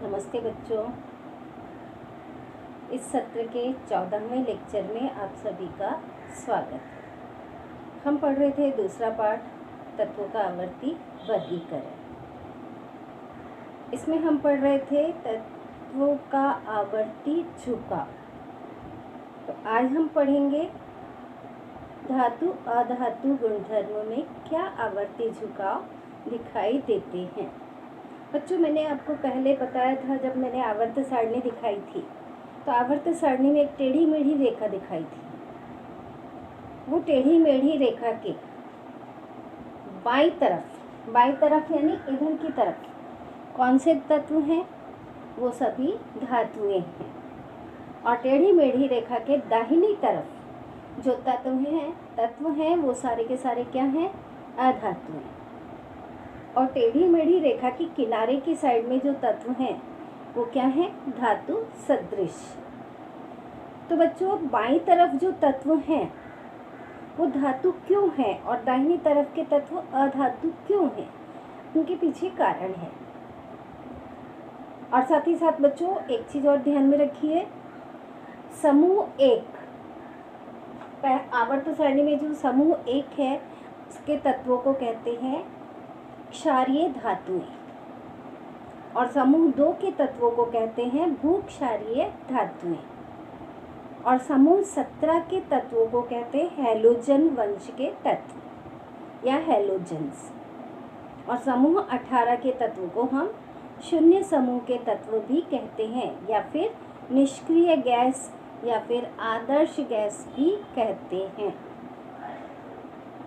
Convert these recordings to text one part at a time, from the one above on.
नमस्ते बच्चों। इस सत्र के 14वें लेक्चर में आप सभी का स्वागत है। हम पढ़ रहे थे दूसरा पाठ, तत्वों का आवर्ती वर्गीकरण। इसमें हम पढ़ रहे थे तत्वों का आवर्ती झुकाव। तो आज हम पढ़ेंगे धातु अधातु गुणधर्म में क्या आवर्ती झुकाव दिखाई देते हैं। बच्चों, मैंने आपको पहले बताया था, जब मैंने आवर्त सारणी दिखाई थी तो आवर्त सारणी में एक टेढ़ी मेढ़ी रेखा दिखाई थी। वो टेढ़ी मेढ़ी रेखा के बाईं तरफ यानी इधर की तरफ कौन से तत्व हैं? वो सभी धातुएं हैं। और टेढ़ी मेढ़ी रेखा के दाहिनी तरफ जो तत्व हैं वो सारे के सारे क्या हैं? अधातु हैं। और टेढ़ी मेढ़ी रेखा की किनारे की साइड में जो तत्व हैं वो क्या है? धातु सदृश। तो बच्चों, बाईं तरफ जो तत्व हैं वो धातु क्यों हैं और दाहिनी तरफ के तत्व अधातु क्यों हैं? उनके पीछे कारण है। और साथ ही साथ बच्चों, एक चीज और ध्यान में रखिए, समूह एक, आवर्त सारणी में जो समूह एक है उसके तत्वों को कहते हैं क्षारीय धातुएं, और समूह दो के तत्वों को कहते हैं भूक्षारीय धातुएं, और समूह 17 के तत्वों को कहते हैं हैलोजन वंश के तत्व या हैलोजन्स, और समूह 18 के तत्वों को हम शून्य समूह के तत्व भी कहते हैं, या फिर निष्क्रिय गैस या फिर आदर्श गैस भी कहते हैं।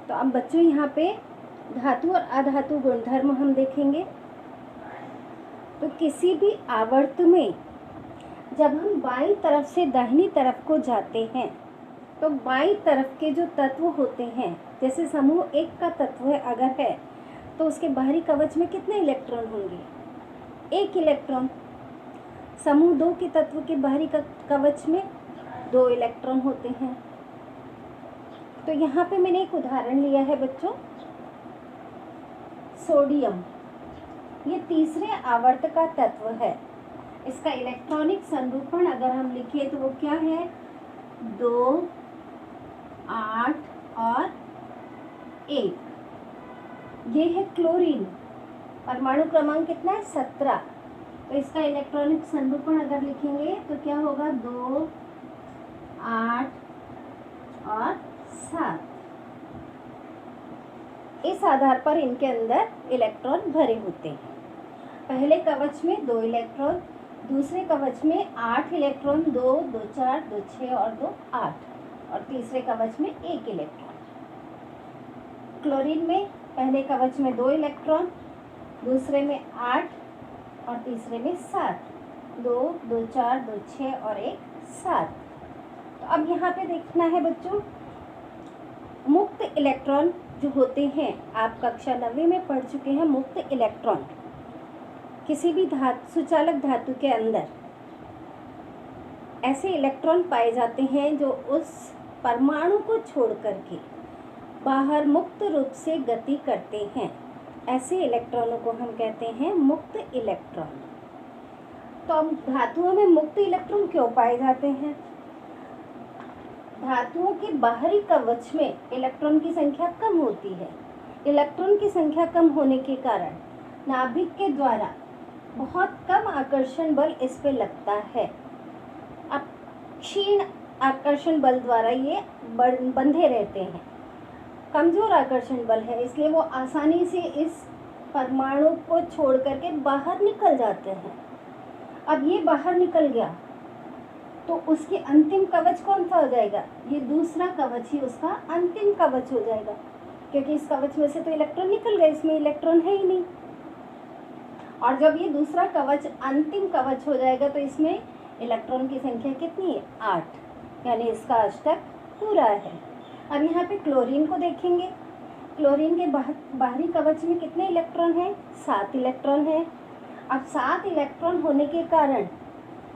तो अब बच्चों, यहाँ पे धातु और अधातु गुणधर्म हम देखेंगे। तो किसी भी आवर्त में जब हम बाईं तरफ से दाहिनी तरफ को जाते हैं तो बाईं तरफ के जो तत्व होते हैं, जैसे समूह एक का तत्व है अगर है तो उसके बाहरी कवच में कितने इलेक्ट्रॉन होंगे? एक इलेक्ट्रॉन। समूह दो के तत्व के बाहरी कवच में 2 इलेक्ट्रॉन होते हैं। तो यहाँ पे मैंने एक उदाहरण लिया है बच्चों, सोडियम। ये तीसरे आवर्त का तत्व है। इसका इलेक्ट्रॉनिक संरूपण अगर हम लिखें तो वो क्या है? 2, 8 और 1। ये है क्लोरीन। परमाणु क्रमांक कितना है? 17। तो इसका इलेक्ट्रॉनिक संरूपण अगर लिखेंगे तो क्या होगा? 2, 8 और 7। इस आधार पर इनके अंदर इलेक्ट्रॉन भरे होते हैं। पहले कवच में 2 इलेक्ट्रॉन, दूसरे कवच में 8 इलेक्ट्रॉन, 2, 2, 4, 2, 6 और 2, 8, और तीसरे कवच में 1 इलेक्ट्रॉन। क्लोरीन में पहले कवच में 2 इलेक्ट्रॉन, दूसरे में 8 और तीसरे में 7, 2, 2, 4, 2, 6 और 1, 7। तो अब यहाँ पे देखना है बच्चों, मुक्त इलेक्ट्रॉन जो होते हैं, आप कक्षा 9वीं में पढ़ चुके हैं। मुक्त इलेक्ट्रॉन किसी भी सुचालक धातु के अंदर ऐसे इलेक्ट्रॉन पाए जाते हैं जो उस परमाणु को छोड़ करके बाहर मुक्त रूप से गति करते हैं। ऐसे इलेक्ट्रॉनों को हम कहते हैं मुक्त इलेक्ट्रॉन। तो अब धातुओं में मुक्त इलेक्ट्रॉन क्यों पाए जाते हैं? धातुओं के बाहरी कवच में इलेक्ट्रॉन की संख्या कम होती है। इलेक्ट्रॉन की संख्या कम होने के कारण नाभिक के द्वारा बहुत कम आकर्षण बल इस पे लगता है। अब क्षीण आकर्षण बल द्वारा ये बंधे रहते हैं। कमजोर आकर्षण बल है, इसलिए वो आसानी से इस परमाणु को छोड़ करके बाहर निकल जाते हैं। अब ये बाहर निकल गया तो उसके अंतिम कवच कौन सा हो जाएगा? ये दूसरा कवच ही उसका अंतिम कवच हो जाएगा, क्योंकि इस कवच में से तो इलेक्ट्रॉन निकल गए, इसमें इलेक्ट्रॉन है ही नहीं। और जब ये दूसरा कवच अंतिम कवच हो जाएगा तो इसमें इलेक्ट्रॉन की संख्या कितनी है? 8, यानी इसका अष्टक पूरा है। अब यहाँ पे क्लोरीन को देखेंगे। क्लोरीन के बाहरी कवच में कितने इलेक्ट्रॉन हैं? 7 इलेक्ट्रॉन हैं। अब 7 इलेक्ट्रॉन होने के कारण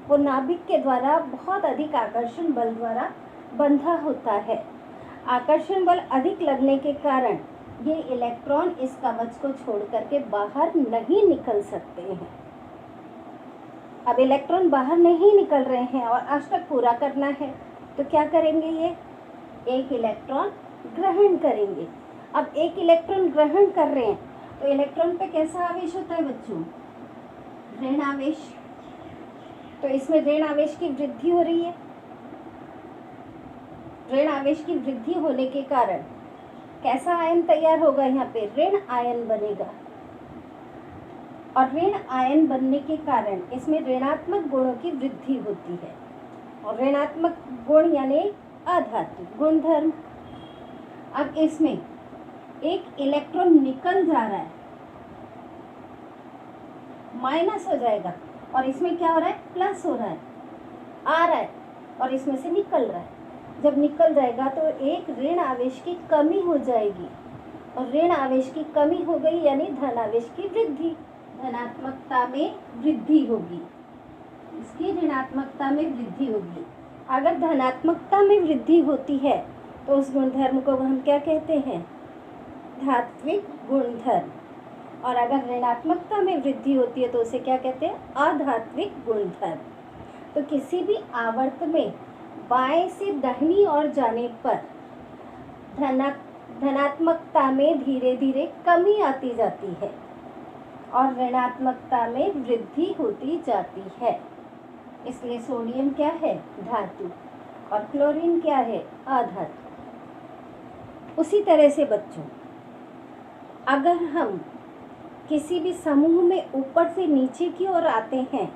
वो नाभिक के द्वारा बहुत अधिक आकर्षण बल द्वारा बंधा होता है। आकर्षण बल अधिक लगने के कारण ये इलेक्ट्रॉन इस कवच को छोड़ करके बाहर नहीं निकल सकते हैं। अब इलेक्ट्रॉन बाहर नहीं निकल रहे हैं और अष्टक पूरा करना है, तो क्या करेंगे? ये एक इलेक्ट्रॉन ग्रहण करेंगे। अब एक इलेक्ट्रॉन ग्रहण कर रहे हैं तो इलेक्ट्रॉन पे कैसा आवेश होता है बच्चों? ऋण आवेश। तो इसमें ऋण आवेश की वृद्धि हो रही है। ऋण आवेश की वृद्धि होने के कारण कैसा आयन तैयार होगा? यहाँ पे ऋण आयन बनेगा और ऋण आयन बनने के कारण इसमें ऋणात्मक गुणों की वृद्धि होती है। और ऋणात्मक गुण यानी अधातु गुणधर्म। अब इसमें एक इलेक्ट्रॉन निकल जा रहा है, माइनस हो जाएगा, और इसमें क्या हो रहा है? प्लस हो रहा है, आ रहा है और इसमें से निकल रहा है। जब निकल जाएगा तो एक ऋण आवेश की कमी हो जाएगी, और ऋण आवेश की कमी हो गई यानी धन आवेश की वृद्धि, धनात्मकता में वृद्धि होगी, इसकी ऋणात्मकता में वृद्धि होगी। अगर धनात्मकता में वृद्धि होती है तो उस गुणधर्म को हम क्या कहते हैं? धात्विक गुणधर्म। और अगर ऋणात्मकता में वृद्धि होती है तो उसे क्या कहते हैं? अधात्विक गुणधर्म। तो किसी भी आवर्त में बाएं से दाहिनी ओर जाने पर धनात्मकता में धीरे धीरे कमी आती जाती है और ऋणात्मकता में वृद्धि होती जाती है। इसलिए सोडियम क्या है? धातु, और क्लोरीन क्या है? अधातु। उसी तरह से बच्चों, अगर हम किसी भी समूह में ऊपर से नीचे की ओर आते हैं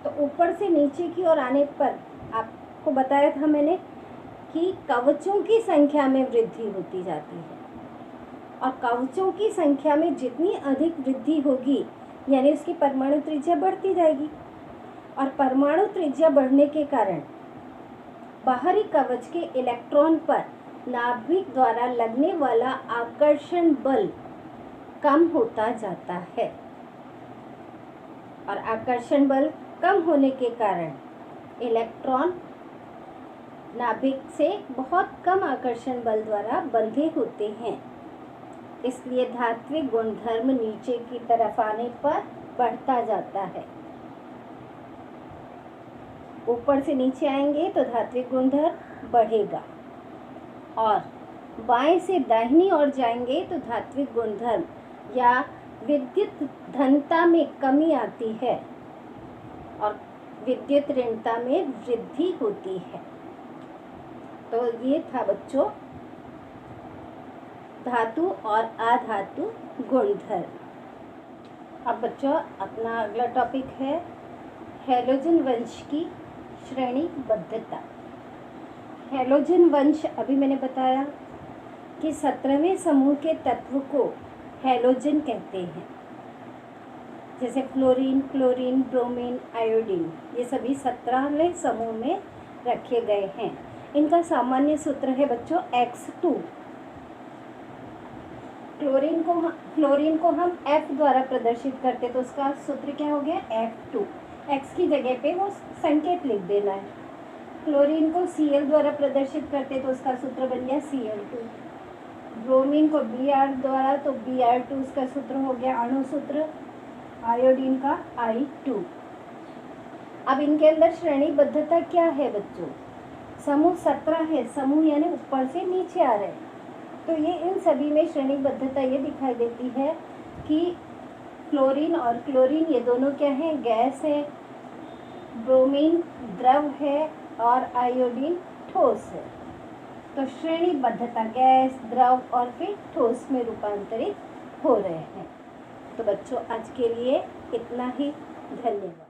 तो ऊपर से नीचे की ओर आने पर आपको बताया था मैंने कि कवचों की संख्या में वृद्धि होती जाती है, और कवचों की संख्या में जितनी अधिक वृद्धि होगी यानी उसकी परमाणु त्रिज्या बढ़ती जाएगी, और परमाणु त्रिज्या बढ़ने के कारण बाहरी कवच के इलेक्ट्रॉन पर नाभिक द्वारा लगने वाला आकर्षण बल कम होता जाता है, और आकर्षण बल कम होने के कारण इलेक्ट्रॉन नाभिक से बहुत कम आकर्षण बल द्वारा बंधे होते हैं। इसलिए धात्विक गुणधर्म नीचे की तरफ आने पर बढ़ता जाता है। ऊपर से नीचे आएंगे तो धात्विक गुणधर्म बढ़ेगा, और बाएं से दाहिनी ओर जाएंगे तो धात्विक गुणधर्म या विद्युत धनता में कमी आती है और विद्युत ऋणता में वृद्धि होती है। तो ये था बच्चों धातु और अधातु गुणधर्म। अब बच्चों अपना अगला टॉपिक है हैलोजन वंश की श्रेणीबद्धता। हैलोजन वंश अभी मैंने बताया कि 17वें समूह के तत्व को हैलोजन कहते हैं। जैसे फ्लोरीन, क्लोरीन, ब्रोमीन, आयोडीन, ये सभी 17वें समूह में रखे गए हैं। इनका सामान्य सूत्र है बच्चों X2। फ्लोरीन को हम F द्वारा प्रदर्शित करते तो उसका सूत्र क्या हो गया? F2। X की जगह पे वो संकेत लिख देना है। क्लोरीन को Cl द्वारा प्रदर्शित करते तो उसका सूत्र बन गया Cl2। ब्रोमीन को Br द्वारा तो Br2 उसका सूत्र हो गया अणु सूत्र। आयोडीन का I2। अब इनके अंदर श्रेणीबद्धता क्या है बच्चों? समूह 17 है, समूह यानी ऊपर से नीचे आ रहे हैं, तो ये इन सभी में श्रेणीबद्धता ये दिखाई देती है कि फ्लोरीन और क्लोरीन ये दोनों क्या हैं? गैस है, ब्रोमीन द्रव है और आयोडीन ठोस है। तो श्रेणीबद्धता गैस, द्रव और फिर ठोस में रूपांतरित हो रहे हैं। तो बच्चों आज के लिए इतना ही। धन्यवाद।